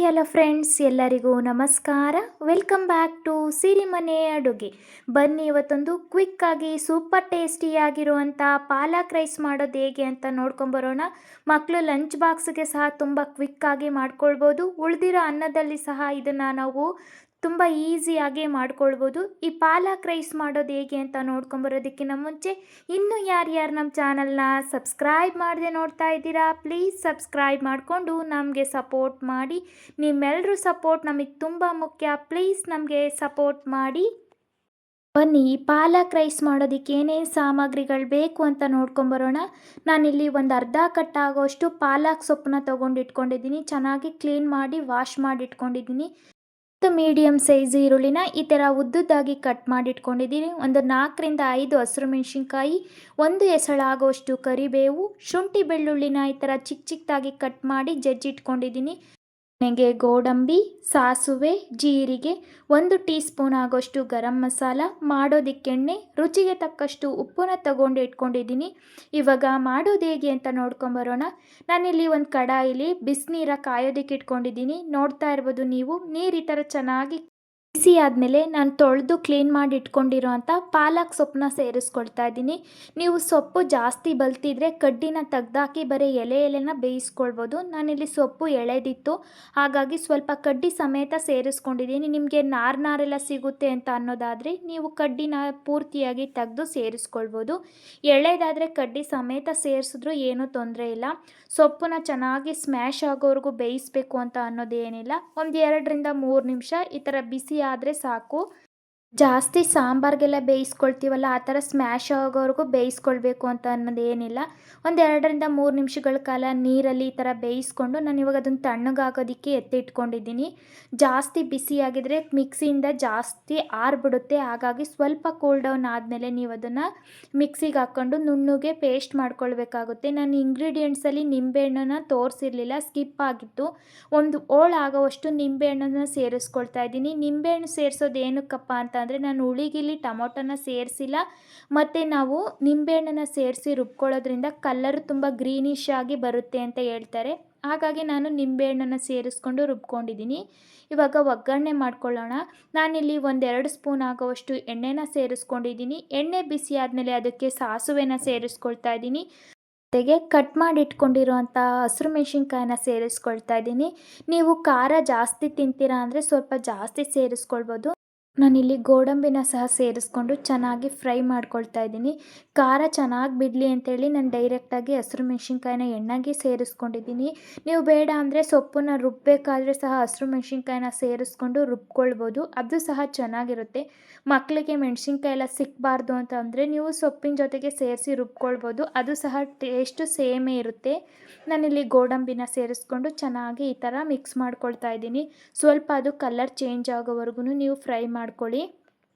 Hi hello friends, ಎಲ್ಲರಿಗೂ ನಮಸ್ಕಾರ. Welcome back to Sirimane ಅಡುಗೆ. ಬನ್ನಿ, ಇವತ್ತೊಂದು ಕ್ವಿಕ್ಕಾಗಿ ಸೂಪರ್ ಟೇಸ್ಟಿಯಾಗಿರುವಂಥ ಪಾಲಕ್ ರೈಸ್ ಮಾಡೋದು ಹೇಗೆ ಅಂತ ನೋಡ್ಕೊಂಬರೋಣ. ಮಕ್ಕಳು ಲಂಚ್ ಬಾಕ್ಸ್ಗೆ ಸಹ ತುಂಬ ಕ್ವಿಕ್ಕಾಗಿ ಮಾಡ್ಕೊಳ್ಬೋದು. ಉಳಿದಿರೋ ಅನ್ನದಲ್ಲಿ ಸಹ ಇದನ್ನು ನಾವು ತುಂಬ ಈಸಿಯಾಗಿ ಮಾಡ್ಕೊಳ್ಬೋದು. ಈ ಪಾಲಕ್ ರೈಸ್ ಮಾಡೋದು ಹೇಗೆ ಅಂತ ನೋಡ್ಕೊಂಬರೋದಕ್ಕಿಂತ ಮುಂಚೆ ಇನ್ನೂ ಯಾರ್ಯಾರು ನಮ್ಮ ಚಾನಲ್ನ ಸಬ್ಸ್ಕ್ರೈಬ್ ಮಾಡದೆ ನೋಡ್ತಾ ಇದ್ದೀರಾ, ಪ್ಲೀಸ್ ಸಬ್ಸ್ಕ್ರೈಬ್ ಮಾಡಿಕೊಂಡು ನಮಗೆ ಸಪೋರ್ಟ್ ಮಾಡಿ. ನಿಮ್ಮೆಲ್ಲರೂ ಸಪೋರ್ಟ್ ನಮಗೆ ತುಂಬ ಮುಖ್ಯ. ಪ್ಲೀಸ್ ನಮಗೆ ಸಪೋರ್ಟ್ ಮಾಡಿ. ಬನ್ನಿ, ಈ ಪಾಲಕ್ ರೈಸ್ ಮಾಡೋದಕ್ಕೆ ಏನೇನು ಸಾಮಗ್ರಿಗಳು ಬೇಕು ಅಂತ ನೋಡ್ಕೊಂಬರೋಣ. ನಾನಿಲ್ಲಿ ಒಂದು ಅರ್ಧ ಕಟ್ ಆಗೋಷ್ಟು ಪಾಲಕ್ ಸೊಪ್ಪನ್ನ ತೊಗೊಂಡು ಇಟ್ಕೊಂಡಿದ್ದೀನಿ. ಚೆನ್ನಾಗಿ ಕ್ಲೀನ್ ಮಾಡಿ ವಾಶ್ ಮಾಡಿ ಇಟ್ಕೊಂಡಿದ್ದೀನಿ. ಮೀಡಿಯಮ್ ಸೈಜ್ ಈರುಳ್ಳಿನ ಈ ಥರ ಉದ್ದುದ್ದಾಗಿ ಕಟ್ ಮಾಡಿ ಇಟ್ಕೊಂಡಿದ್ದೀನಿ. ಒಂದು 4ರಿಂದ 5 ಹಸಿರು ಮೆಣಸಿನ್ಕಾಯಿ, ಒಂದು ಎಸಳಾಗುವಷ್ಟು ಕರಿಬೇವು, ಶುಂಠಿ ಬೆಳ್ಳುಳ್ಳಿನ ಈ ಥರ ಚಿಕ್ಕ ಚಿಕ್ಕದಾಗಿ ಕಟ್ ಮಾಡಿ ಜಜ್ಜಿಟ್ಕೊಂಡಿದ್ದೀನಿ. ಎಣ್ಣೆಗೆ ಗೋಡಂಬಿ, ಸಾಸುವೆ, ಜೀರಿಗೆ, 1 ಟೀ ಸ್ಪೂನ್ ಆಗೋಷ್ಟು ಗರಂ ಮಸಾಲ, ಮಾಡೋದಕ್ಕೆ ಎಣ್ಣೆ, ರುಚಿಗೆ ತಕ್ಕಷ್ಟು ಉಪ್ಪನ್ನ ತಗೊಂಡು ಇಟ್ಕೊಂಡಿದ್ದೀನಿ. ಇವಾಗ ಮಾಡೋದು ಹೇಗೆ ಅಂತ ನೋಡ್ಕೊಂಬರೋಣ. ನಾನಿಲ್ಲಿ ಒಂದು ಕಡಾಯಿಲಿ ಬಿಸಿನೀರ ಕಾಯೋದಕ್ಕೆ ಇಟ್ಕೊಂಡಿದ್ದೀನಿ. ನೋಡ್ತಾ ಇರ್ಬೋದು ನೀವು, ನೀರು ಈ ಥರ ಚೆನ್ನಾಗಿ ಬಿಸಿ ಆದಮೇಲೆ ನಾನು ತೊಳೆದು ಕ್ಲೀನ್ ಮಾಡಿ ಇಟ್ಕೊಂಡಿರೋ ಅಂಥ ಪಾಲಕ್ ಸೊಪ್ಪನ್ನ ಸೇರಿಸ್ಕೊಳ್ತಾ ಇದ್ದೀನಿ. ನೀವು ಸೊಪ್ಪು ಜಾಸ್ತಿ ಬಲ್ತಿದ್ರೆ ಕಡ್ಡಿನ ತೆಗ್ದಾಕಿ ಬರೀ ಎಲೆನ ಬೇಯಿಸ್ಕೊಳ್ಬೋದು. ನಾನಿಲ್ಲಿ ಸೊಪ್ಪು ಎಳೆದಿತ್ತು, ಹಾಗಾಗಿ ಸ್ವಲ್ಪ ಕಡ್ಡಿ ಸಮೇತ ಸೇರಿಸ್ಕೊಂಡಿದ್ದೀನಿ. ನಿಮಗೆ ನಾರೆಲ್ಲ ಸಿಗುತ್ತೆ ಅಂತ ಅನ್ನೋದಾದರೆ ನೀವು ಕಡ್ಡಿನ ಪೂರ್ತಿಯಾಗಿ ತೆಗೆದು ಸೇರಿಸ್ಕೊಳ್ಬೋದು. ಎಳೆದಾದರೆ ಕಡ್ಡಿ ಸಮೇತ ಸೇರಿಸಿದ್ರೂ ಏನೂ ತೊಂದರೆ ಇಲ್ಲ. ಸೊಪ್ಪನ್ನ ಚೆನ್ನಾಗಿ ಸ್ಮ್ಯಾಶ್ ಆಗೋವರೆಗೂ ಬೇಯಿಸಬೇಕು ಅಂತ ಅನ್ನೋದೇನಿಲ್ಲ. ಒಂದು 2ರಿಂದ 3 ನಿಮಿಷ ಈ ಥರ ಬಿಸಿ ಆದರೆ ಸಾಕು. ಜಾಸ್ತಿ ಸಾಂಬಾರಿಗೆಲ್ಲ ಬೇಯಿಸ್ಕೊಳ್ತೀವಲ್ಲ, ಆ ಥರ ಸ್ಮ್ಯಾಶ್ ಆಗೋವರೆಗೂ ಬೇಯಿಸ್ಕೊಳ್ಬೇಕು ಅಂತ ಅನ್ನೋದೇನಿಲ್ಲ. ಒಂದು 2ರಿಂದ 3 ನಿಮಿಷಗಳ ಕಾಲ ನೀರಲ್ಲಿ ಈ ಥರ ಬೇಯಿಸ್ಕೊಂಡು ನಾನು ಇವಾಗ ಅದನ್ನು ತಣ್ಣಗಾಗೋದಕ್ಕೆ ಎತ್ತಿಟ್ಕೊಂಡಿದ್ದೀನಿ. ಜಾಸ್ತಿ ಬಿಸಿಯಾಗಿದ್ದರೆ ಮಿಕ್ಸಿಯಿಂದ ಜಾಸ್ತಿ ಆರಿಬಿಡುತ್ತೆ. ಹಾಗಾಗಿ ಸ್ವಲ್ಪ ಕೂಲ್ ಡೌನ್ ಆದಮೇಲೆ ನೀವು ಅದನ್ನು ಮಿಕ್ಸಿಗೆ ಹಾಕ್ಕೊಂಡು ನುಣ್ಣಗೆ ಪೇಸ್ಟ್ ಮಾಡ್ಕೊಳ್ಬೇಕಾಗುತ್ತೆ. ನಾನು ಇಂಗ್ರೀಡಿಯೆಂಟ್ಸಲ್ಲಿ ನಿಂಬೆಹಣ್ಣನ್ನು ತೋರಿಸಿರಲಿಲ್ಲ, ಸ್ಕಿಪ್ ಆಗಿತ್ತು. ಒಂದು ಹೋಳು ಆಗೋವಷ್ಟು ನಿಂಬೆಹಣ್ಣನ್ನು ಸೇರಿಸ್ಕೊಳ್ತಾ ಇದ್ದೀನಿ. ನಿಂಬೆಹಣ್ಣು ಸೇರಿಸೋದು ಏನಕ್ಕಪ್ಪ ಅಂತ ಅಂದರೆ, ನಾನು ಹುಳಿಗಿಲ್ಲಿ ಟೊಮೊಟೊನ ಸೇರಿಸಿಲ್ಲ. ಮತ್ತು ನಾವು ನಿಂಬೆಹಣ್ಣನ್ನು ಸೇರಿಸಿ ರುಬ್ಕೊಳ್ಳೋದ್ರಿಂದ ಕಲ್ಲರು ತುಂಬ ಗ್ರೀನಿಶ್ ಆಗಿ ಬರುತ್ತೆ ಅಂತ ಹೇಳ್ತಾರೆ. ಹಾಗಾಗಿ ನಾನು ನಿಂಬೆಹಣ್ಣನ್ನು ಸೇರಿಸ್ಕೊಂಡು ರುಬ್ಕೊಂಡಿದ್ದೀನಿ. ಇವಾಗ ಒಗ್ಗರಣೆ ಮಾಡ್ಕೊಳ್ಳೋಣ. ನಾನಿಲ್ಲಿ 1-2 ಸ್ಪೂನ್ ಆಗೋವಷ್ಟು ಎಣ್ಣೆನ ಸೇರಿಸ್ಕೊಂಡಿದ್ದೀನಿ. ಎಣ್ಣೆ ಬಿಸಿ ಆದಮೇಲೆ ಅದಕ್ಕೆ ಸಾಸುವೆನ ಸೇರಿಸ್ಕೊಳ್ತಾ ಇದ್ದೀನಿ. ಜೊತೆಗೆ ಕಟ್ ಮಾಡಿ ಇಟ್ಕೊಂಡಿರೋಂಥ ಹಸಿರು ಮೆಣಸಿನ್ಕಾಯಿನ ಸೇರಿಸ್ಕೊಳ್ತಾ ಇದ್ದೀನಿ. ನೀವು ಖಾರ ಜಾಸ್ತಿ ತಿಂತೀರಾ ಅಂದರೆ ಸ್ವಲ್ಪ ಜಾಸ್ತಿ ಸೇರಿಸ್ಕೊಳ್ಬೋದು. ನಾನಿಲ್ಲಿ ಗೋಡಂಬಿನ ಸಹ ಸೇರಿಸ್ಕೊಂಡು ಚೆನ್ನಾಗಿ ಫ್ರೈ ಮಾಡ್ಕೊಳ್ತಾ ಇದ್ದೀನಿ. ಖಾರ ಚೆನ್ನಾಗಿ ಬಿಡಲಿ ಅಂತೇಳಿ ನಾನು ಡೈರೆಕ್ಟಾಗಿ ಹಸಿರು ಮೆಣಸಿನ್ಕಾಯಿನ ಎಣ್ಣೆಗೆ ಸೇರಿಸ್ಕೊಂಡಿದ್ದೀನಿ. ನೀವು ಬೇಡ ಅಂದರೆ ಸೊಪ್ಪನ್ನ ರುಬ್ಬಬೇಕಾದ್ರೆ ಸಹ ಹಸಿರು ಮೆಣಸಿನ್ಕಾಯಿನ ಸೇರಿಸ್ಕೊಂಡು ರುಬ್ಕೊಳ್ಬೋದು, ಅದು ಸಹ ಚೆನ್ನಾಗಿರುತ್ತೆ. ಮಕ್ಕಳಿಗೆ ಮೆಣಸಿನ್ಕಾಯಿ ಎಲ್ಲ ಸಿಕ್ಕಬಾರ್ದು ಅಂತ ಅಂದರೆ ನೀವು ಸೊಪ್ಪಿನ ಜೊತೆಗೆ ಸೇರಿಸಿ ರುಬ್ಕೊಳ್ಬೋದು, ಅದು ಸಹ ಟೇಸ್ಟು ಸೇಮೇ ಇರುತ್ತೆ. ನಾನಿಲ್ಲಿ ಗೋಡಂಬಿನ ಸೇರಿಸ್ಕೊಂಡು ಚೆನ್ನಾಗಿ ಈ ಥರ ಮಿಕ್ಸ್ ಮಾಡ್ಕೊಳ್ತಾ ಇದ್ದೀನಿ. ಸ್ವಲ್ಪ ಅದು ಕಲರ್ ಚೇಂಜ್ ಆಗೋವರೆಗೂ ನೀವು ಫ್ರೈ ಮಾಡ್ಕೊಳ್ಳಿ.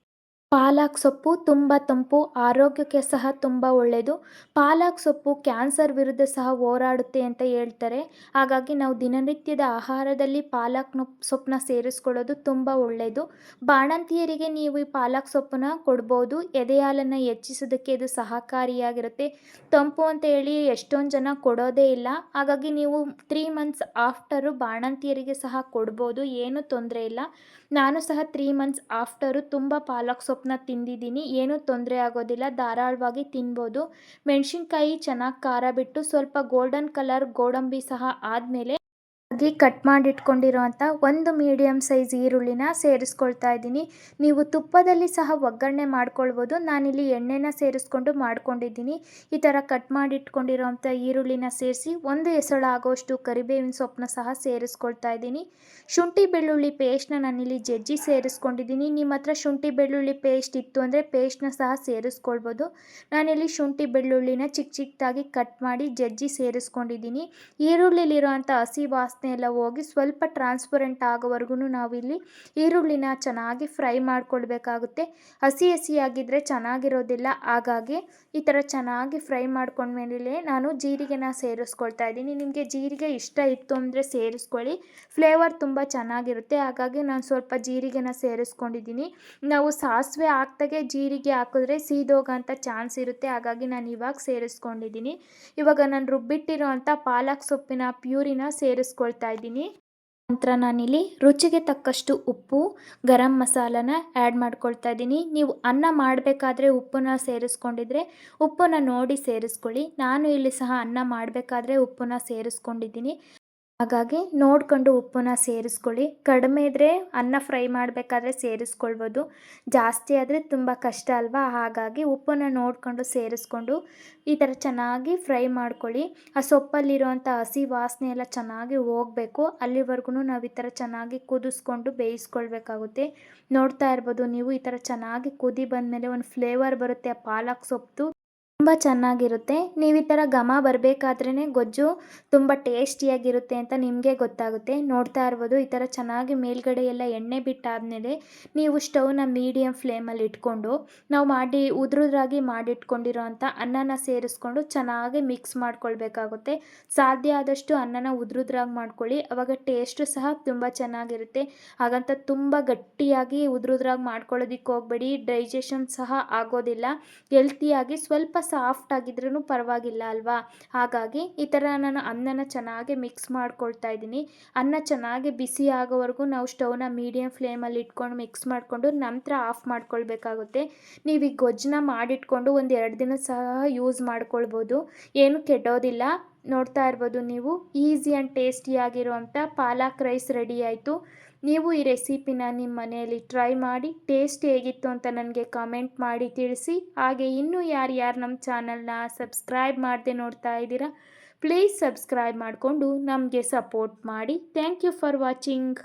ಪಾಲಕ್ ಸೊಪ್ಪು ತುಂಬ ತಂಪು, ಆರೋಗ್ಯಕ್ಕೆ ಸಹ ತುಂಬ ಒಳ್ಳೆಯದು. ಪಾಲಕ್ ಸೊಪ್ಪು ಕ್ಯಾನ್ಸರ್ ವಿರುದ್ಧ ಸಹ ಹೋರಾಡುತ್ತೆ ಅಂತ ಹೇಳ್ತಾರೆ. ಹಾಗಾಗಿ ನಾವು ದಿನನಿತ್ಯದ ಆಹಾರದಲ್ಲಿ ಪಾಲಕ್ ಸೊಪ್ಪನ್ನ ಸೇರಿಸ್ಕೊಳ್ಳೋದು ತುಂಬ ಒಳ್ಳೆಯದು. ಬಾಣಂತಿಯರಿಗೆ ನೀವು ಈ ಪಾಲಕ್ ಸೊಪ್ಪನ್ನ ಕೊಡ್ಬೋದು. ಎದೆ ಹಾಲನ್ನು ಹೆಚ್ಚಿಸೋದಕ್ಕೆ ಇದು ಸಹಕಾರಿಯಾಗಿರುತ್ತೆ. ತಂಪು ಅಂತ ಹೇಳಿ ಎಷ್ಟೊಂದು ಜನ ಕೊಡೋದೇ ಇಲ್ಲ. ಹಾಗಾಗಿ ನೀವು 3 ಮಂತ್ಸ್ ಆಫ್ಟರು ಬಾಣಂತಿಯರಿಗೆ ಸಹ ಕೊಡ್ಬೋದು, ಏನೂ ತೊಂದರೆ ಇಲ್ಲ. ನಾನು ಸಹ 3 ಮಂತ್ಸ್ ಆಫ್ಟರು ತುಂಬ ಪಾಲಕ್ ಸೊಪ್ಪನ್ನ ತಿಂದಿದ್ದೀನಿ, ಏನೂ ತೊಂದರೆ ಆಗೋದಿಲ್ಲ, ಧಾರಾಳವಾಗಿ ತಿನ್ಬೋದು. ಮೆಣಸಿನ್ಕಾಯಿ ಚೆನ್ನಾಗಿ ಖಾರ ಬಿಟ್ಟು ಸ್ವಲ್ಪ ಗೋಲ್ಡನ್ ಕಲರ್ ಗೋಡಂಬಿ ಸಹ ಆದಮೇಲೆ ಕಟ್ ಮಾಡಿಟ್ಕೊಂಡಿರೋಂಥ 1 ಮೀಡಿಯಮ್ ಸೈಜ್ ಈರುಳ್ಳಿನ ಸೇರಿಸ್ಕೊಳ್ತಾ ಇದ್ದೀನಿ. ನೀವು ತುಪ್ಪದಲ್ಲಿ ಸಹ ಒಗ್ಗರಣೆ ಮಾಡ್ಕೊಳ್ಬೋದು. ನಾನಿಲ್ಲಿ ಎಣ್ಣೆನ ಸೇರಿಸ್ಕೊಂಡು ಮಾಡ್ಕೊಂಡಿದ್ದೀನಿ. ಈ ಥರ ಕಟ್ ಮಾಡಿಟ್ಕೊಂಡಿರೋಂಥ ಈರುಳ್ಳಿನ ಸೇರಿಸಿ 1 ಎಸಳು ಆಗೋಷ್ಟು ಕರಿಬೇವಿನ ಸೊಪ್ಪನ್ನ ಸಹ ಸೇರಿಸ್ಕೊಳ್ತಾ ಇದ್ದೀನಿ. ಶುಂಠಿ ಬೆಳ್ಳುಳ್ಳಿ ಪೇಸ್ಟ್ನ ನಾನಿಲ್ಲಿ ಜಜ್ಜಿ ಸೇರಿಸ್ಕೊಂಡಿದ್ದೀನಿ. ನಿಮ್ಮ ಹತ್ರ ಶುಂಠಿ ಬೆಳ್ಳುಳ್ಳಿ ಪೇಸ್ಟ್ ಇತ್ತು ಅಂದರೆ ಪೇಸ್ಟ್ನ ಸಹ ಸೇರಿಸ್ಕೊಳ್ಬೋದು. ನಾನಿಲ್ಲಿ ಶುಂಠಿ ಬೆಳ್ಳುಳ್ಳಿನ ಚಿಕ್ಕ ಚಿಕ್ಕದಾಗಿ ಕಟ್ ಮಾಡಿ ಜಜ್ಜಿ ಸೇರಿಸ್ಕೊಂಡಿದ್ದೀನಿ. ಈರುಳ್ಳಿಲಿರೋಂಥ ಹಸಿ ವಾಸನೆ ಎಲ್ಲ ಹೋಗಿ ಸ್ವಲ್ಪ ಟ್ರಾನ್ಸ್ಪರೆಂಟ್ ಆಗೋವರೆಗೂ ನಾವಿಲ್ಲಿ ಈರುಳ್ಳಿನ ಚೆನ್ನಾಗಿ ಫ್ರೈ ಮಾಡ್ಕೊಳ್ಬೇಕಾಗುತ್ತೆ. ಹಸಿಯಾಗಿದ್ದರೆ ಚೆನ್ನಾಗಿರೋದಿಲ್ಲ. ಹಾಗಾಗಿ ಈ ಥರ ಚೆನ್ನಾಗಿ ಫ್ರೈ ಮಾಡ್ಕೊಂಡ್ಮೇಲೆ ನಾನು ಜೀರಿಗೆನ ಸೇರಿಸ್ಕೊಳ್ತಾ ಇದ್ದೀನಿ. ನಿಮಗೆ ಜೀರಿಗೆ ಇಷ್ಟ ಇತ್ತು ಅಂದರೆ ಸೇರಿಸ್ಕೊಳ್ಳಿ, ಫ್ಲೇವರ್ ತುಂಬ ಚೆನ್ನಾಗಿರುತ್ತೆ. ಹಾಗಾಗಿ ನಾನು ಸ್ವಲ್ಪ ಜೀರಿಗೆನ ಸೇರಿಸ್ಕೊಂಡಿದ್ದೀನಿ. ನಾವು ಸಾಸಿವೆ ಹಾಕ್ದಾಗೆ ಜೀರಿಗೆ ಹಾಕಿದ್ರೆ ಸೀದೋಗೋಂಥ ಚಾನ್ಸ್ ಇರುತ್ತೆ. ಹಾಗಾಗಿ ನಾನು ಇವಾಗ ಸೇರಿಸ್ಕೊಂಡಿದ್ದೀನಿ. ಇವಾಗ ನಾನು ರುಬ್ಬಿಟ್ಟಿರೋ ಅಂಥ ಪಾಲಕ್ ಸೊಪ್ಪಿನ ಪ್ಯೂರಿನ ಸೇರಿಸ್ಕೊಳ್ತಾ ಇದ್ದೀನಿ. ನಂತರ ನಾನಿಲ್ಲಿ ರುಚಿಗೆ ತಕ್ಕಷ್ಟು ಉಪ್ಪು, ಗರಂ ಮಸಾಲಾನ ಆ್ಯಡ್ ಮಾಡ್ಕೊಳ್ತಾ ಇದ್ದೀನಿ. ನೀವು ಅನ್ನ ಮಾಡಬೇಕಾದ್ರೆ ಉಪ್ಪನ್ನ ಸೇರಿಸ್ಕೊಂಡಿದ್ರೆ ಉಪ್ಪನ್ನ ನೋಡಿ ಸೇರಿಸ್ಕೊಳ್ಳಿ. ನಾನು ಇಲ್ಲಿ ಸಹ ಅನ್ನ ಮಾಡಬೇಕಾದ್ರೆ ಉಪ್ಪನ್ನ ಸೇರಿಸ್ಕೊಂಡಿದ್ದೀನಿ. ಹಾಗಾಗಿ ನೋಡ್ಕೊಂಡು ಉಪ್ಪನ್ನ ಸೇರಿಸ್ಕೊಳ್ಳಿ. ಕಡಿಮೆ ಇದ್ದರೆ ಅನ್ನ ಫ್ರೈ ಮಾಡಬೇಕಾದ್ರೆ ಸೇರಿಸ್ಕೊಳ್ಬೋದು. ಜಾಸ್ತಿ ಆದರೆ ತುಂಬ ಕಷ್ಟ ಅಲ್ವಾ, ಹಾಗಾಗಿ ಉಪ್ಪನ್ನು ನೋಡಿಕೊಂಡು ಸೇರಿಸ್ಕೊಂಡು ಈ ಥರ ಚೆನ್ನಾಗಿ ಫ್ರೈ ಮಾಡ್ಕೊಳ್ಳಿ. ಆ ಸೊಪ್ಪಲ್ಲಿರುವಂಥ ಹಸಿ ವಾಸನೆ ಎಲ್ಲ ಚೆನ್ನಾಗಿ ಹೋಗಬೇಕು. ಅಲ್ಲಿವರೆಗೂ ನಾವು ಈ ಥರ ಚೆನ್ನಾಗಿ ಕುದಿಸ್ಕೊಂಡು ಬೇಯಿಸ್ಕೊಳ್ಬೇಕಾಗುತ್ತೆ. ನೋಡ್ತಾ ಇರ್ಬೋದು ನೀವು, ಈ ಥರ ಚೆನ್ನಾಗಿ ಕುದಿ ಬಂದಮೇಲೆ ಒಂದು ಫ್ಲೇವರ್ ಬರುತ್ತೆ ಆ ಪಾಲಕ್ ಸೊಪ್ಪು, ತುಂಬ ಚೆನ್ನಾಗಿರುತ್ತೆ. ನೀವು ಈ ಥರ ಘಮ ಬರಬೇಕಾದ್ರೇ ಗೊಜ್ಜು ತುಂಬ ಟೇಸ್ಟಿಯಾಗಿರುತ್ತೆ ಅಂತ ನಿಮಗೆ ಗೊತ್ತಾಗುತ್ತೆ. ನೋಡ್ತಾ ಇರ್ಬೋದು, ಈ ಥರ ಚೆನ್ನಾಗಿ ಮೇಲ್ಗಡೆ ಎಲ್ಲ ಎಣ್ಣೆ ಬಿಟ್ಟಾದಮೇಲೆ ನೀವು ಸ್ಟವ್ನ ಮೀಡಿಯಮ್ ಫ್ಲೇಮಲ್ಲಿ ಇಟ್ಕೊಂಡು ನಾವು ಉದುರುದ್ರಾಗಿ ಮಾಡಿಟ್ಕೊಂಡಿರೋ ಅಂಥ ಅನ್ನನ ಸೇರಿಸ್ಕೊಂಡು ಚೆನ್ನಾಗಿ ಮಿಕ್ಸ್ ಮಾಡ್ಕೊಳ್ಬೇಕಾಗುತ್ತೆ. ಸಾಧ್ಯ ಆದಷ್ಟು ಅನ್ನನ ಉದುರುದ್ರಾಗಿ ಮಾಡ್ಕೊಳ್ಳಿ, ಆವಾಗ ಟೇಸ್ಟು ಸಹ ತುಂಬ ಚೆನ್ನಾಗಿರುತ್ತೆ. ಹಾಗಂತ ತುಂಬ ಗಟ್ಟಿಯಾಗಿ ಉದುರುದ್ರಾಗಿ ಮಾಡ್ಕೊಳ್ಳೋದಕ್ಕೆ ಹೋಗಬೇಡಿ, ಡೈಜೆಷನ್ ಸಹ ಆಗೋದಿಲ್ಲ. ಹೆಲ್ತಿಯಾಗಿ ಸ್ವಲ್ಪ ಸಾಫ್ಟ್ ಆಗಿದ್ರೂ ಪರವಾಗಿಲ್ಲ ಅಲ್ವಾ. ಹಾಗಾಗಿ ಈ ಥರ ನಾನು ಅನ್ನನ ಚೆನ್ನಾಗಿ ಮಿಕ್ಸ್ ಮಾಡ್ಕೊಳ್ತಾ ಇದ್ದೀನಿ. ಅನ್ನ ಚೆನ್ನಾಗಿ ಬಿಸಿ ಆಗೋವರೆಗೂ ನಾವು ಸ್ಟವ್ನ ಮೀಡಿಯಮ್ ಫ್ಲೇಮಲ್ಲಿ ಇಟ್ಕೊಂಡು ಮಿಕ್ಸ್ ಮಾಡಿಕೊಂಡು ನಂತರ ಆಫ್ ಮಾಡ್ಕೊಳ್ಬೇಕಾಗುತ್ತೆ. ನೀವು ಈ ಗೊಜ್ಜನ್ನ ಮಾಡಿಟ್ಕೊಂಡು ಒಂದು 2 ದಿನ ಸಹ ಯೂಸ್ ಮಾಡ್ಕೊಳ್ಬೋದು, ಏನು ಕೆಡೋದಿಲ್ಲ. ನೋಡ್ತಾ ಇರ್ಬೋದು ನೀವು, ಈಸಿ ಆ್ಯಂಡ್ ಟೇಸ್ಟಿಯಾಗಿರುವಂಥ ಪಾಲಕ್ ರೈಸ್ ರೆಡಿ ಆಯಿತು. ನೀವು ಈ ರೆಸಿಪಿನ ನಿಮ್ಮ ಮನೆಯಲ್ಲಿ ಟ್ರೈ ಮಾಡಿ ಟೇಸ್ಟ್ ಹೇಗಿತ್ತು ಅಂತ ನನಗೆ ಕಾಮೆಂಟ್ ಮಾಡಿ ತಿಳಿಸಿ. ಹಾಗೆ ಇನ್ನೂ ಯಾರ್ಯಾರು ನಮ್ಮ ಚಾನಲ್ನ ಸಬ್ಸ್ಕ್ರೈಬ್ ಮಾಡದೆ ನೋಡ್ತಾ ಇದ್ದೀರಾ, ಪ್ಲೀಸ್ ಸಬ್ಸ್ಕ್ರೈಬ್ ಮಾಡಿಕೊಂಡು ನಮಗೆ ಸಪೋರ್ಟ್ ಮಾಡಿ. Thank you for watching.